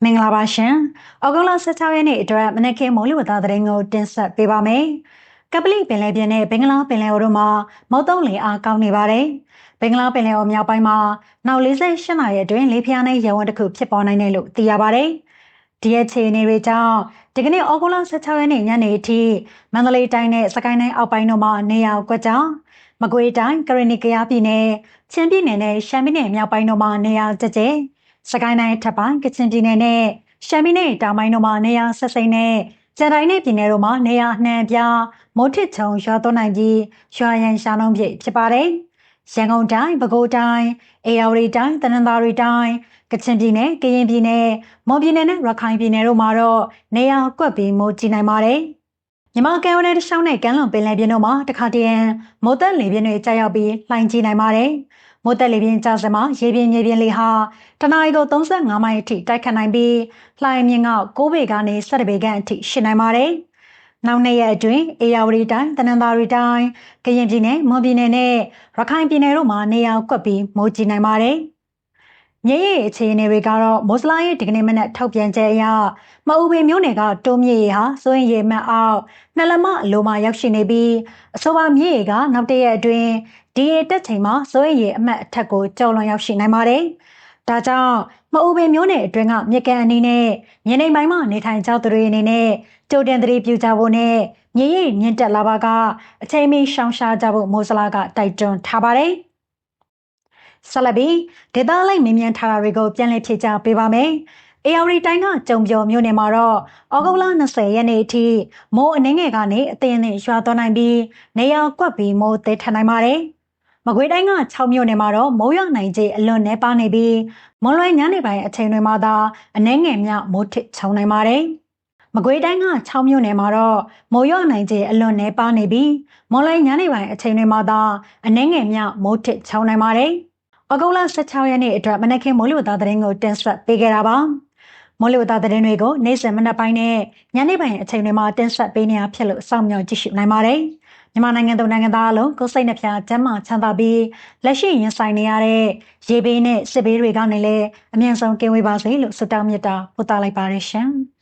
မင်္ဂလာပါရှင်။ဩဂုတ်လ16ရက်နေ့အတွက်မနက်ခင်းမိုးလေဝသသတင်းကိုတင်ဆက်ပေးပါမယ်။ကပလီပင်လယ်ပြင်နဲ့ဘင်္ဂလားပင်လယ်အော်တို့မှာမုတ်သုံလေအားကောင်းနေပါတယ်။ဘင်္ဂလားပင်လယ်အော်မြောက်ပိုင်းမှာနောက်48နာရီအတွင်းလေပြင်းနဲ့ရေဝန်တစ်ခုဖြစ်ပေါ်နိုင်တယ်လို့သိရပါတယ်။ဒီရဲ့ခြေအနေတွေကြောင့်ဒီကနေ့ဩဂုတ်လ16ရက်နေ့ညနေအထိမန္တလေးတိုင်းနဲ့စကိုင်းတိုင်းအောက်ပိုင်းတို့မှာနေရာကွက်ကြောင်မကွေးတိုင်းကရင်နီကယားပြည်နယ်ချင်းပြည်နယ်နဲ့ရှမ်းပြည်နယ်မြောက်ပိုင်းတို့မှာနေရာကျကျစကိုင်းတိုင်းထပ်ပိုင်းကချင်ပြည်နယ်နဲ့ရှမ်းပြည်နယ်တောင်ပိုင်းတို့မှာနေရာဆက်စိမ့်နဲ့ကျန်တိုင်းနယ်ပြည်နယ်တို့မှာနေရာနှံပြမိုးထစ်ချုံရွာသွန်းနိုင်ပြီးရွာရန်ရှာနှုံးပြည့်ဖြစ်ပါတယ်။ရန်ကုန်တိုင်းပဲခူးတိုင်းအေရဝတီတိုင်းတနင်္သာရီတိုင်းကချင်ပြည်နယ်ကရင်ပြည်နယ်မွန်ပြည်နယ်နဲ့ရခိုင်ပြည်နယ်တို့မှာတော့နေရာကွက်ပြီးမိုးကြီးနိုင်ပါတယ်။မြန်မာကမ်းရိုးတန်းတစ်လျှောက်နဲ့ကမ်းလွန်ပင်လယ်ပြင်တို့မှာတခါတည်းမိုးသက်လေပြင်းတွေကျရောက်ပြီးလှိုင်းကြီးနိုင်ပါတယ်။မိုးသက်လေပြင်းကျဆင်းမှာရေပြင်းမြေပြင်းလေဟာတနအီကို35မိုင်အထိတိုက်ခတ်နိုင်ပြီးလှိုင်းမြင့်က9ပေကနေ17ပေခန့်အထိရှိနိုင်ပါတယ်။နောက်နေ့ရက်အတွင်းအေရဝတီတိုင်းတနင်္သာရီတိုင်းကရင်ပြည်နယ်မွန်ပြည်နယ်နဲ့ရခိုင်ပြည်နယ်တို့မှာနေရာကွက်ပြီးမိုးကြီးနိုင်ပါတယ်။မြေရီအခြေအနေတွေကတော့မိုးစလာရဲ့ဒီကနေ့မနက်ထုတ်ပြန်ချက်အရမအူပင်မြို့နယ်ကတိုးမြေရီဟာစိုးရင်ရေမှတ်အောက်နှစ်လက်မအလိုမှာရောက်ရှိနေပြီးအဆိုပါမြေရီကနောက်တရက်အတွင်းဒီရေတက်ချိန်မှာစိုးရင်ရေအမှတ်အထက်ကိုကျော်လွန်ရောက်ရှိနိုင်ပါတယ်။ဒါကြောင့်မအူပင်မြို့နယ်အတွင်းကမြကန်အနီးနဲ့မြေနေပိုင်းမှာနေထိုင်ကြသူတွေအနေနဲ့ကြိုတင်သတိပြုကြဖို့နဲ့မြေရီမြင့်တက်လာပါကအချိန်မီရှောင်ရှားကြဖို့မိုးစလာကတိုက်တွန်းထားပါတယ်။ဆက်လက်ပြီးဒေသလိုက်မင်းမြန်ထားတာတွေကိုပြန်လည်ဖြေကြားပေးပါမယ်။အေရဝတီတိုင်းကကြုံပြောမြို့နယ်မှာတော့ဩဂုတ်လ20ရက်နေ့အထိမိုးအနှင်းငယ်ကနေအသင်းအသင်းရွာသွန်းနိုင်ပြီးနေရာကွက်ပြီးမိုးသေးထန်နိုင်ပါတယ်။မကွေးတိုင်းက6မြို့နယ်မှာတော့မိုးရွာနိုင်ခြေအလွန်နှဲပါနေပြီးမွန်လွယ်ညနေပိုင်းအချိန်တွေမှာသာအနှဲငယ်မြမိုးထစ်ချုံနိုင်ပါတယ်။မကွေးတိုင်းက6မြို့နယ်မှာတော့မိုးရွာနိုင်ခြေအလွန်နှဲပါနေပြီးမွန်လွယ်ညနေပိုင်းအချိန်တွေမှာသာအနှဲငယ်မြမိုးထစ်ချုံနိုင်ပါတယ်။ဩဂုတ်လ16ရက်နေ့အတွက်မနက်ခင်းမိုးလေဝသသတင်းကိုတင်ဆက်ပေးခဲ့တာပါ။မိုးလေဝသသတင်းတွေကိုနေ့စဉ်မနက်ပိုင်းနဲ့ညနေပိုင်းအချိန်တွေမှာတင်ဆက်ပေးနေတာဖြစ်လို့စောင့်မျှော်ကြည့်ရှုနိုင်ပါတယ်။မြန်မာနိုင်ငံသူနိုင်ငံသားအလုံးကိုယ်စိတ်နှဖျားကျန်းမာချမ်းသာပြီးလက်ရှိရင်ဆိုင်နေရတဲ့ရေဘေးနဲ့စစ်ဘေးတွေကနေလည်းအမြန်ဆုံးကင်းဝေးပါစေလို့ဆုတောင်းမေတ္တာပို့သလိုက်ပါတယ်ရှင်။